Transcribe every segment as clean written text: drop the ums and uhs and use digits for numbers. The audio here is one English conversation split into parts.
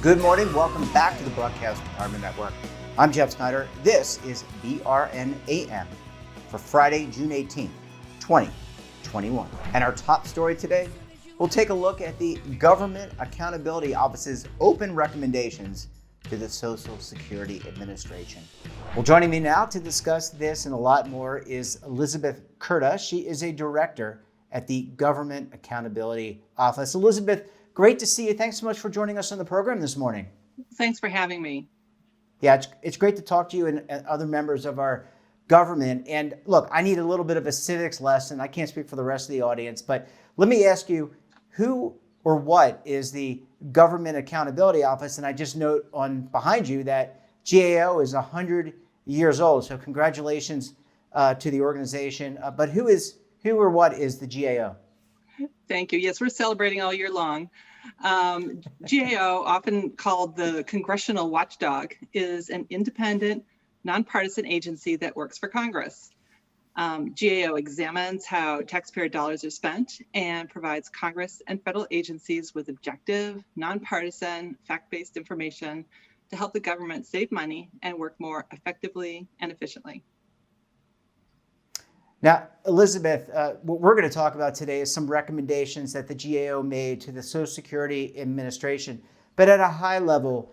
Good morning. Welcome back to the Broadcast Department Network. I'm Jeff Snyder. This is BRN AM for Friday, June 18th, 2021. And our top story today, we'll take a look at the Government Accountability Office's open recommendations to the Social Security Administration. Well, joining me now to discuss this and a lot more is Elizabeth Kurta. She is a director at the Government Accountability Office. Elizabeth, great to see you. Thanks so much for joining us on the program this morning. Thanks for having me. Yeah, it's great to talk to you and other members of our government. And look, I need a little bit of a civics lesson. I can't speak for the rest of the audience, but let me ask you, who or what is the Government Accountability Office? And I just note on behind you that GAO is 100 years old. So congratulations to the organization. But who or what is the GAO? Thank you. Yes, we're celebrating all year long. GAO, often called the Congressional Watchdog, is an independent, nonpartisan agency that works for Congress. GAO examines how taxpayer dollars are spent and provides Congress and federal agencies with objective, nonpartisan, fact-based information to help the government save money and work more effectively and efficiently. Now, Elizabeth, what we're going to talk about today is some recommendations that the GAO made to the Social Security Administration. But at a high level,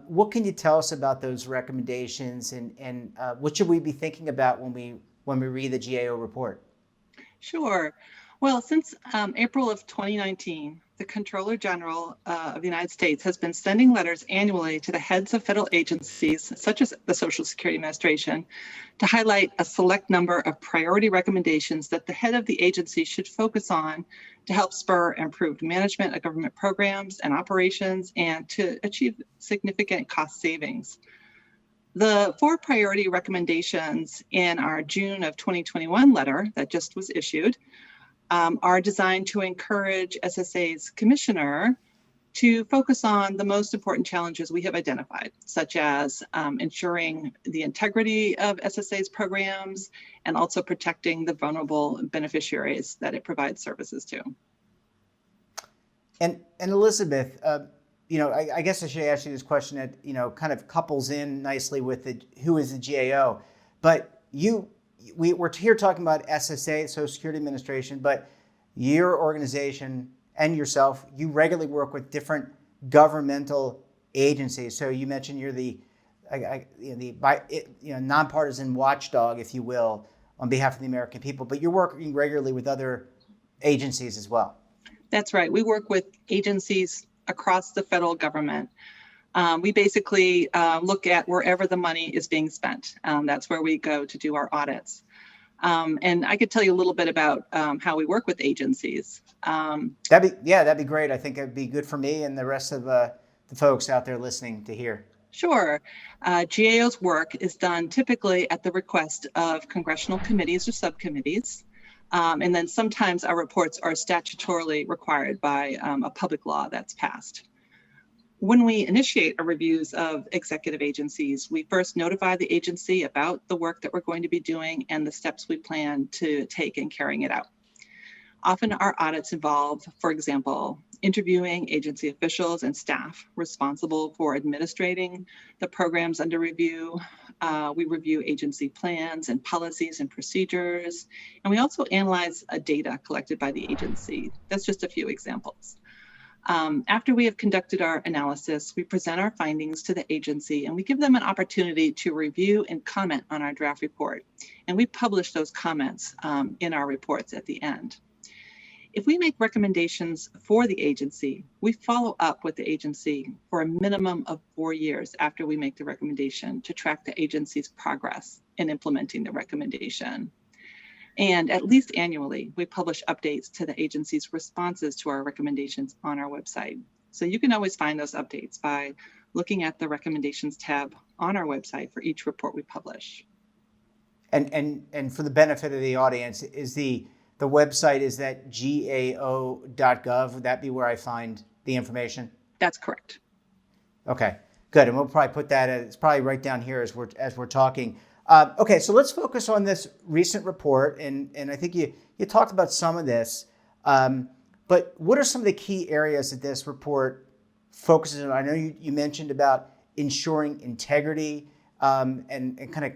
what can you tell us about those recommendations, and what should we be thinking about when we read the GAO report? Sure. Well, since April of 2019, the Comptroller General of the United States has been sending letters annually to the heads of federal agencies, such as the Social Security Administration, to highlight a select number of priority recommendations that the head of the agency should focus on to help spur improved management of government programs and operations and to achieve significant cost savings. The 4 priority recommendations in our June of 2021 letter that just was issued are designed to encourage SSA's commissioner to focus on the most important challenges we have identified, such as ensuring the integrity of SSA's programs and also protecting the vulnerable beneficiaries that it provides services to. And Elizabeth, I guess I should ask you this question that kind of couples in nicely with who is the GAO, but we're here talking about SSA, Social Security Administration, but your organization and yourself, you regularly work with different governmental agencies. So you mentioned you're the nonpartisan watchdog, if you will, on behalf of the American people, but you're working regularly with other agencies as well. That's right. We work with agencies across the federal government. We basically look at wherever the money is being spent. That's where we go to do our audits. And I could tell you a little bit about how we work with agencies. That'd be great. I think it'd be good for me and the rest of the folks out there listening to hear. Sure. GAO's work is done typically at the request of congressional committees or subcommittees. And then sometimes our reports are statutorily required by a public law that's passed. When we initiate our reviews of executive agencies, we first notify the agency about the work that we're going to be doing and the steps we plan to take in carrying it out. Often our audits involve, for example, interviewing agency officials and staff responsible for administrating the programs under review. We review agency plans and policies and procedures, and we also analyze data collected by the agency. That's just a few examples. After we have conducted our analysis, we present our findings to the agency and we give them an opportunity to review and comment on our draft report. And we publish those comments in our reports at the end. If we make recommendations for the agency, we follow up with the agency for a minimum of 4 years after we make the recommendation to track the agency's progress in implementing the recommendation. And at least annually, we publish updates to the agency's responses to our recommendations on our website. So you can always find those updates by looking at the recommendations tab on our website for each report we publish. And for the benefit of the audience, is the website, is that gao.gov? Would that be where I find the information? That's correct. Okay, good. And we'll probably put that, it's probably right down here as we're talking. Okay, so let's focus on this recent report, and I think you talked about some of this, but what are some of the key areas that this report focuses on, I know you mentioned about ensuring integrity and kind of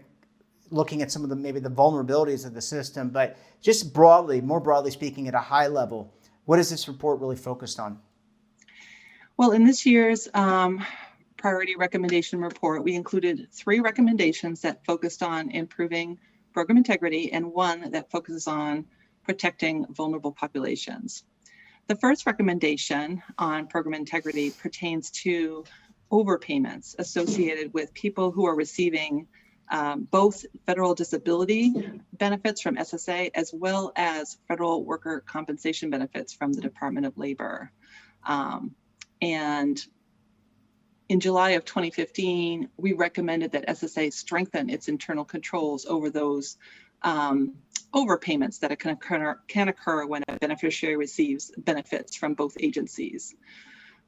looking at some of the maybe the vulnerabilities of the system, but just broadly, more broadly speaking, at a high level, what is this report really focused on? Well, in this year's priority recommendation report, we included 3 recommendations that focused on improving program integrity and 1 that focuses on protecting vulnerable populations. The first recommendation on program integrity pertains to overpayments associated with people who are receiving both federal disability benefits from SSA as well as federal worker compensation benefits from the Department of Labor. And in July of 2015, we recommended that SSA strengthen its internal controls over those overpayments that can occur when a beneficiary receives benefits from both agencies.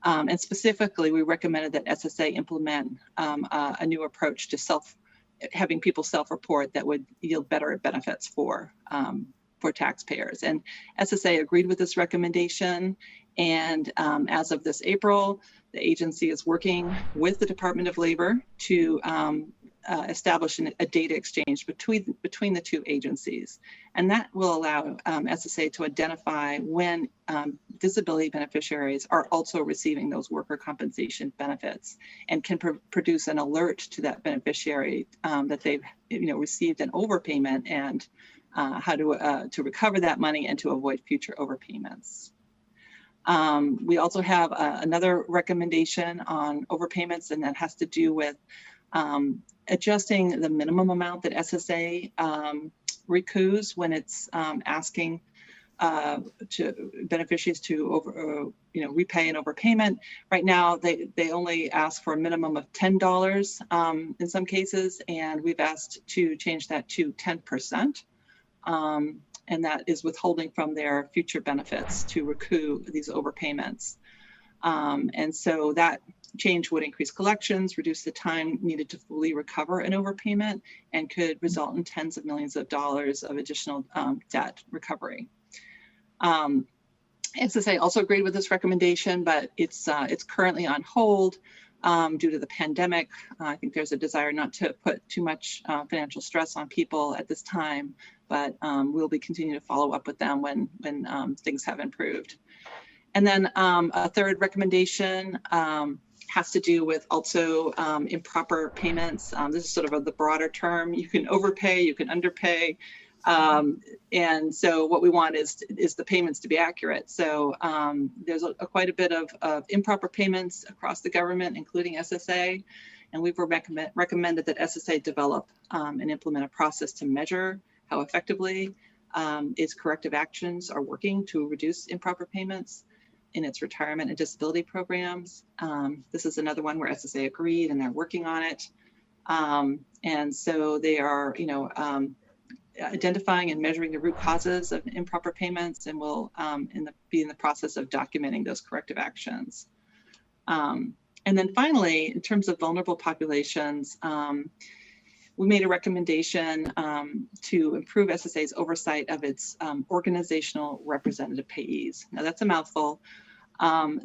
And specifically, we recommended that SSA implement a new approach to having people self-report that would yield better benefits for taxpayers. And SSA agreed with this recommendation. And as of this April, the agency is working with the Department of Labor to establish a data exchange between the 2 agencies. And that will allow SSA to identify when disability beneficiaries are also receiving those worker compensation benefits and can produce an alert to that beneficiary that they've received an overpayment and how to recover that money and to avoid future overpayments. We also have another recommendation on overpayments, and that has to do with adjusting the minimum amount that SSA recoups when it's asking to beneficiaries to repay an overpayment. Right now, they only ask for a minimum of $10 in some cases, and we've asked to change that to 10%. And that is withholding from their future benefits to recoup these overpayments. And so that change would increase collections, reduce the time needed to fully recover an overpayment, and could result in tens of millions of dollars of additional debt recovery. SSA also agreed with this recommendation, but it's currently on hold due to the pandemic. I think there's a desire not to put too much financial stress on people at this time, but we'll be continuing to follow up with them when things have improved. And then a third recommendation has to do with also improper payments. This is sort of the broader term. You can overpay, you can underpay. And so what we want is the payments to be accurate. So there's quite a bit of improper payments across the government, including SSA. And we've recommended that SSA develop and implement a process to measure how effectively its corrective actions are working to reduce improper payments in its retirement and disability programs. This is another one where SSA agreed and they're working on it. And so they are, identifying and measuring the root causes of improper payments, and will be in the process of documenting those corrective actions. And then finally, in terms of vulnerable populations, we made a recommendation to improve SSA's oversight of its organizational representative payees. Now that's a mouthful.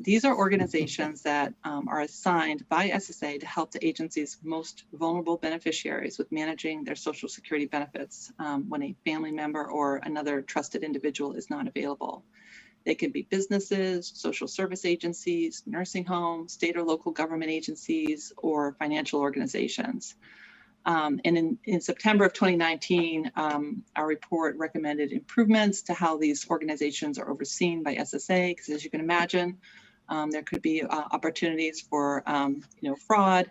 These are organizations that are assigned by SSA to help the agency's most vulnerable beneficiaries with managing their Social Security benefits when a family member or another trusted individual is not available. They could be businesses, social service agencies, nursing homes, state or local government agencies, or financial organizations. And in September of 2019, our report recommended improvements to how these organizations are overseen by SSA, because as you can imagine, there could be opportunities for fraud.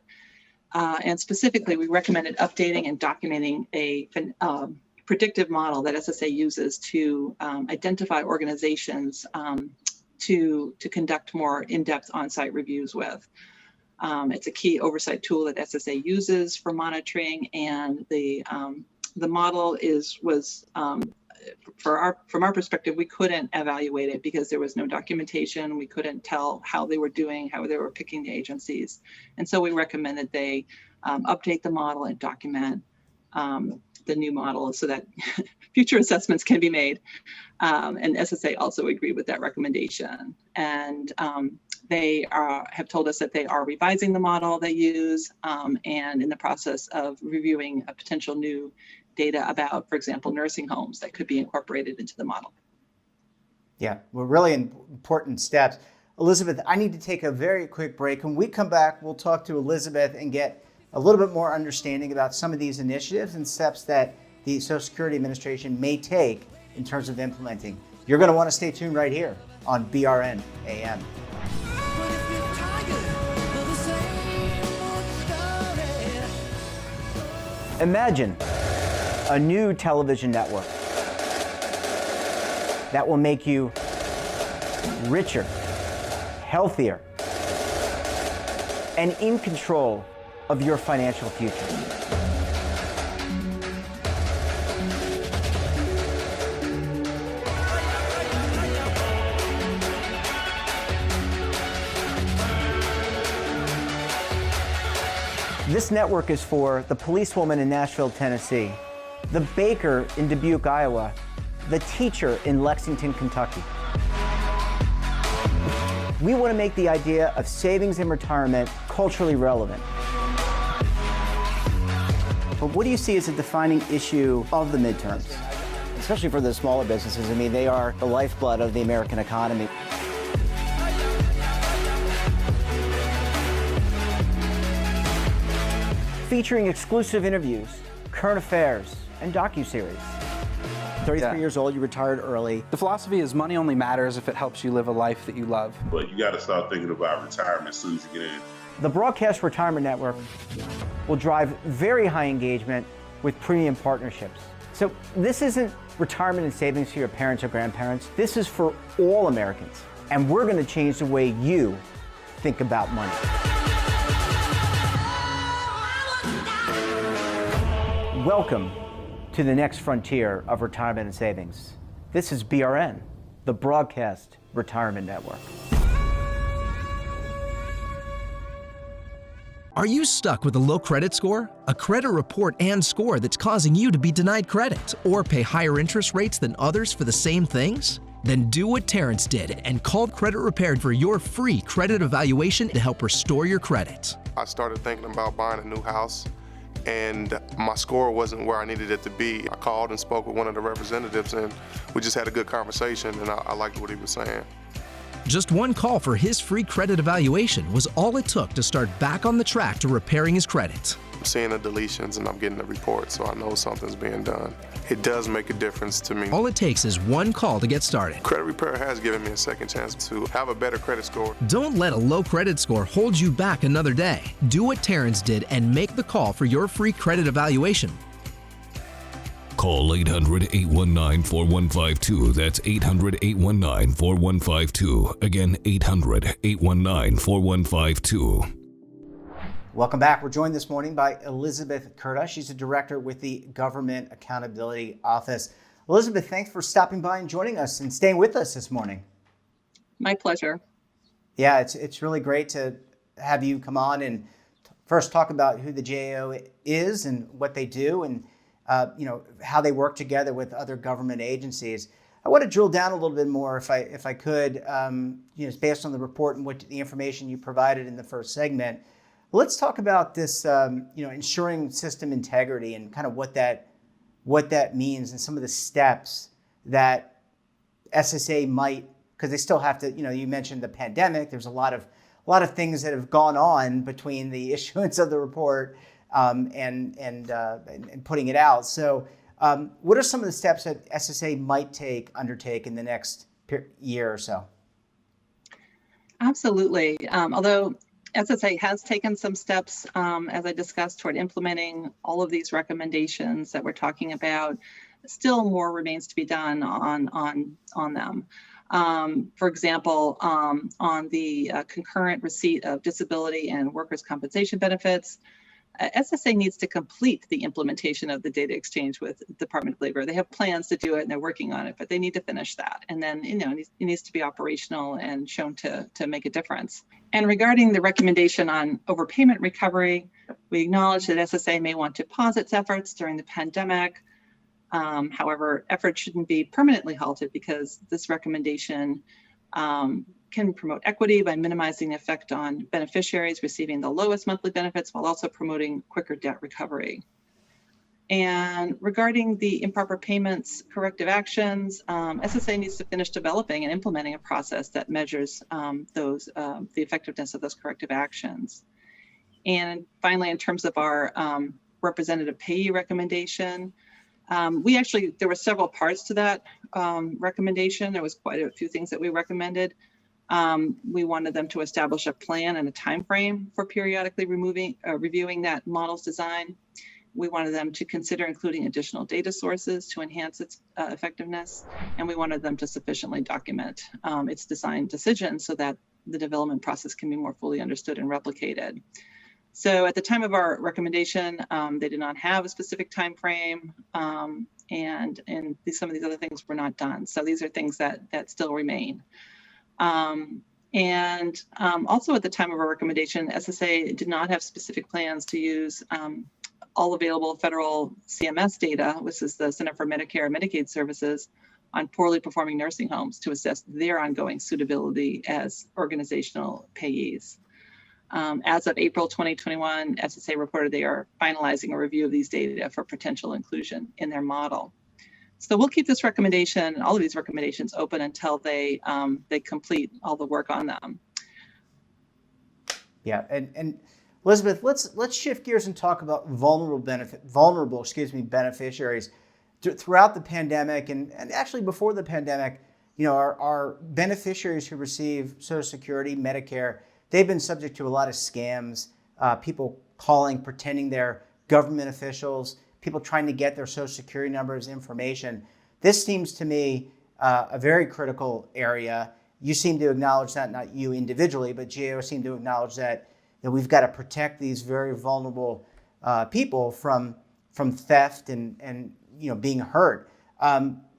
And specifically, we recommended updating and documenting a predictive model that SSA uses to identify organizations to conduct more in-depth on-site reviews with. It's a key oversight tool that SSA uses for monitoring, and the model was from our perspective, we couldn't evaluate it because there was no documentation. We couldn't tell how they were doing, how they were picking the agencies, and so we recommended they update the model and document the new model so that future assessments can be made. And SSA also agreed with that recommendation. And they have told us that they are revising the model they use and in the process of reviewing a potential new data about, for example, nursing homes that could be incorporated into the model. Yeah, well, really important steps. Elizabeth, I need to take a very quick break. When we come back, we'll talk to Elizabeth and get a little bit more understanding about some of these initiatives and steps that the Social Security Administration may take in terms of implementing. You're going to want to stay tuned right here on BRN AM. Imagine a new television network that will make you richer, healthier, and in control of your financial future. This network is for the policewoman in Nashville, Tennessee, the baker in Dubuque, Iowa, the teacher in Lexington, Kentucky. We want to make the idea of savings and retirement culturally relevant. But what do you see as a defining issue of the midterms, especially for the smaller businesses? I mean, they are the lifeblood of the American economy. Featuring exclusive interviews, current affairs, and docuseries. 33 years old, you retired early. The philosophy is money only matters if it helps you live a life that you love. But you got to start thinking about retirement as soon as you get in. The Broadcast Retirement Network will drive very high engagement with premium partnerships. So this isn't retirement and savings for your parents or grandparents. This is for all Americans. And we're going to change the way you think about money. Welcome to the next frontier of retirement and savings. This is BRN, the Broadcast Retirement Network. Are you stuck with a low credit score? A credit report and score that's causing you to be denied credit or pay higher interest rates than others for the same things? Then do what Terrence did and call Credit Repaired for your free credit evaluation to help restore your credit. I started thinking about buying a new house, and my score wasn't where I needed it to be. I called and spoke with one of the representatives, and we just had a good conversation, and I liked what he was saying. Just one call for his free credit evaluation was all it took to start back on the track to repairing his credit. I'm seeing the deletions and I'm getting the report, so I know something's being done. It does make a difference to me. All it takes is one call to get started. Credit Repair has given me a second chance to have a better credit score. Don't let a low credit score hold you back another day. Do what Terrence did and make the call for your free credit evaluation. Call 800-819-4152. That's 800-819-4152. Again, 800-819-4152. Welcome back. We're joined this morning by Elizabeth Curtis. She's a director with the Government Accountability Office. Elizabeth, thanks for stopping by and joining us and staying with us this morning. My pleasure. Yeah, it's really great to have you come on and first talk about who the GAO is and what they do and how they work together with other government agencies. I want to drill down a little bit more, if I could, based on the report and what the information you provided in the first segment. Let's talk about this, ensuring system integrity and kind of what that means and some of the steps that SSA might, because they still have to. You mentioned the pandemic. There's a lot of things that have gone on between the issuance of the report and putting it out. So, what are some of the steps that SSA might undertake in the next year or so? Absolutely. Although SSA has taken some steps, as I discussed, toward implementing all of these recommendations that we're talking about. Still more remains to be done on them. For example, on the concurrent receipt of disability and workers' compensation benefits, SSA needs to complete the implementation of the data exchange with Department of Labor. They have plans to do it and they're working on it, but they need to finish that. And then, it needs to be operational and shown to make a difference. And regarding the recommendation on overpayment recovery, we acknowledge that SSA may want to pause its efforts during the pandemic. However, efforts shouldn't be permanently halted because this recommendation can promote equity by minimizing the effect on beneficiaries receiving the lowest monthly benefits while also promoting quicker debt recovery. And regarding the improper payments corrective actions, SSA needs to finish developing and implementing a process that measures the effectiveness of those corrective actions. And finally, in terms of our representative payee recommendation, there were several parts to that recommendation. There was quite a few things that we recommended. We wanted them to establish a plan and a time frame for periodically reviewing that model's design. We wanted them to consider including additional data sources to enhance its effectiveness. And we wanted them to sufficiently document its design decisions so that the development process can be more fully understood and replicated. So at the time of our recommendation, they did not have a specific time frame, and some of these other things were not done. So these are things that still remain. Also at the time of our recommendation, SSA did not have specific plans to use all available federal CMS data, which is the Center for Medicare and Medicaid Services, on poorly performing nursing homes to assess their ongoing suitability as organizational payees. As of April 2021, SSA reported they are finalizing a review of these data for potential inclusion in their model. So we'll keep this recommendation, all of these recommendations, open until they complete all the work on them. Yeah, and Elizabeth, let's shift gears and talk about vulnerable beneficiaries. Throughout the pandemic and actually before the pandemic, our beneficiaries who receive Social Security, Medicare, they've been subject to a lot of scams, people calling, pretending they're government officials, people trying to get their Social Security numbers, information. This seems to me a very critical area. You seem to acknowledge that, not you individually, but GAO seem to acknowledge that we've got to protect these very vulnerable people from theft and being hurt.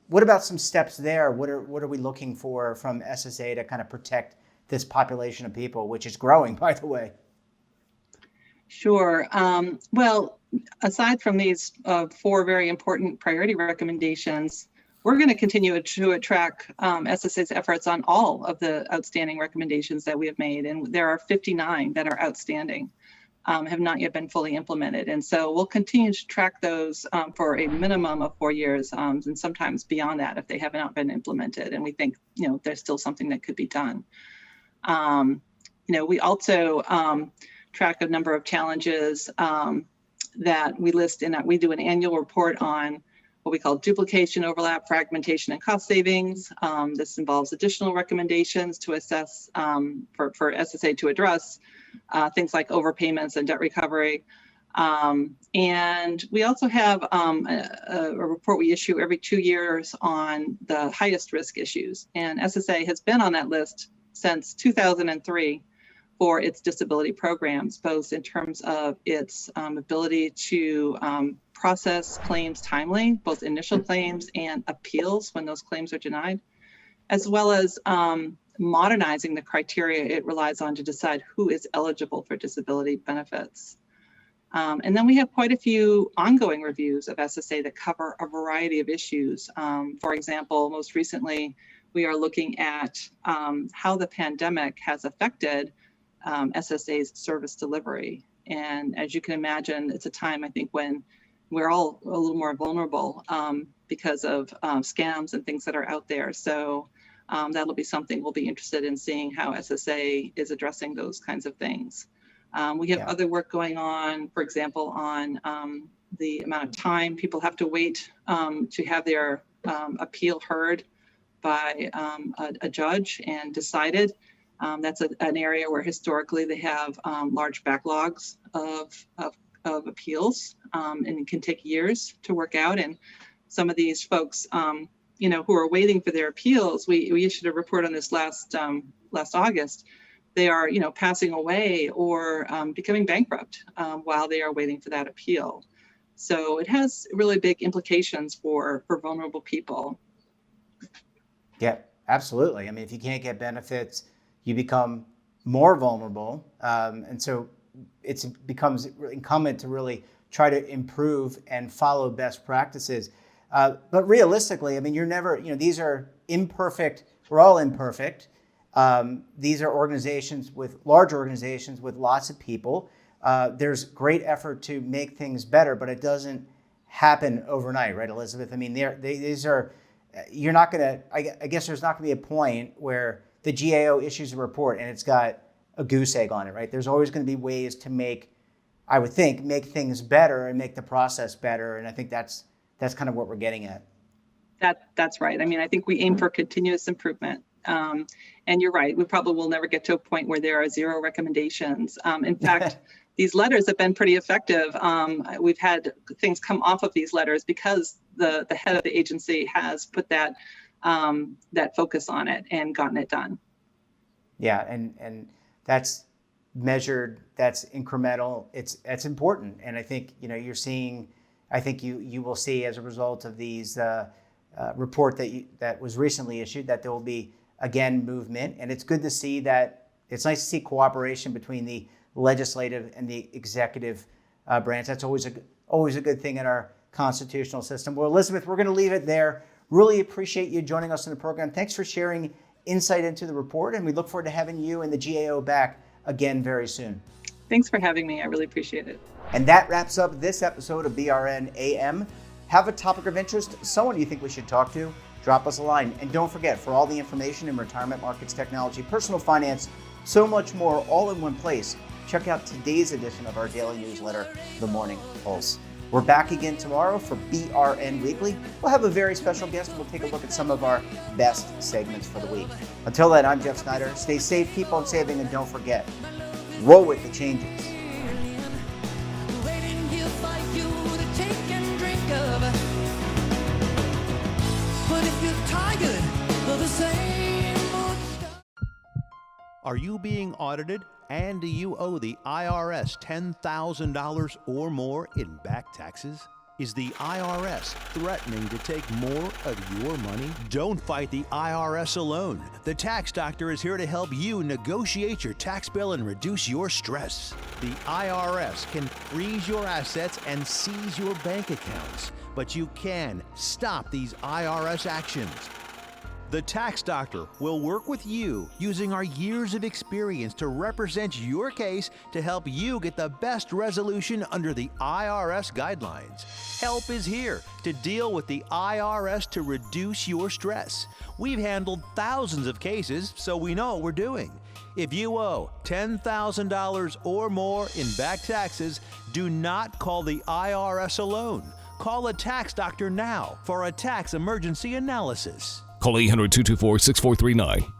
What about some steps there? What are we looking for from SSA to kind of protect this population of people, which is growing, by the way? Sure. Well, aside from these 4 very important priority recommendations, we're going to continue to track SSA's efforts on all of the outstanding recommendations that we have made. And there are 59 that are outstanding, have not yet been fully implemented. And so we'll continue to track those for a minimum of 4 years, and sometimes beyond that if they have not been implemented. And we think, there's still something that could be done. We also track a number of challenges that we list in that we do an annual report on what we call duplication, overlap, fragmentation, and cost savings. This involves additional recommendations to assess for SSA to address things like overpayments and debt recovery. And we also have a report we issue every 2 years on the highest risk issues. And SSA has been on that list since 2003 for its disability programs, both in terms of its ability to process claims timely, both initial claims and appeals when those claims are denied, as well as modernizing the criteria it relies on to decide who is eligible for disability benefits. And then we have quite a few ongoing reviews of SSA that cover a variety of issues. For example, most recently, we are looking at how the pandemic has affected SSA's service delivery. And as you can imagine, it's a time, I think, when we're all a little more vulnerable because of scams and things that are out there. So that'll be something we'll be interested in seeing how SSA is addressing those kinds of things. We have other work going on, for example, on the amount of time people have to wait to have their appeal heard by a judge and decided. That's an area where historically they have large backlogs of appeals, and it can take years to work out. And some of these folks, who are waiting for their appeals, we issued a report on this last August. they are, passing away or becoming bankrupt while they are waiting for that appeal. So it has really big implications for vulnerable people. Yeah, absolutely. I mean, if you can't get benefits, you become more vulnerable. And so it becomes incumbent to really try to improve and follow best practices. But realistically, I mean, you're never, these are imperfect. We're all imperfect. These are large organizations with lots of people. There's great effort to make things better, but it doesn't happen overnight, right, Elizabeth? I mean, you're not going to, I guess there's not going to be a point where the GAO issues a report and it's got a goose egg on it, right? There's always going to be ways to make things better and make the process better. And I think that's kind of what we're getting at. That's right. I mean, I think we aim for continuous improvement. And you're right. We probably will never get to a point where there are 0 recommendations. In fact, these letters have been pretty effective. We've had things come off of these letters because the head of the agency has put that focus on it and gotten it done. Yeah, and that's measured. That's incremental. It's important. And I think you're seeing. I think you will see as a result of these report that was recently issued that there will be again movement, and it's good to see that. It's nice to see cooperation between the legislative and the executive branch. That's always a good thing in our constitutional system. Well, Elizabeth, we're going to leave it there. Really appreciate you joining us in the program. Thanks for sharing insight into the report, and we look forward to having you and the GAO back again very soon. Thanks for having me. I really appreciate it. And that wraps up this episode of BRN AM. Have a topic of interest, someone you think we should talk to, drop us a line. And don't forget, for all the information in retirement markets, technology, personal finance, so much more, all in one place, check out today's edition of our daily newsletter, The Morning Pulse. We're back again tomorrow for BRN Weekly. We'll have a very special guest, and we'll take a look at some of our best segments for the week. Until then, I'm Jeff Snyder. Stay safe, keep on saving, and don't forget, roll with the changes. Are you being audited and do you owe the IRS $10,000 or more in back taxes? Is the IRS threatening to take more of your money? Don't fight the IRS alone. The Tax Doctor is here to help you negotiate your tax bill and reduce your stress. The IRS can freeze your assets and seize your bank accounts, but you can stop these IRS actions. The Tax Doctor will work with you using our years of experience to represent your case to help you get the best resolution under the IRS guidelines. Help is here to deal with the IRS to reduce your stress. We've handled thousands of cases, so we know what we're doing. If you owe $10,000 or more in back taxes, do not call the IRS alone. Call a Tax Doctor now for a tax emergency analysis. Call 800-224-6439.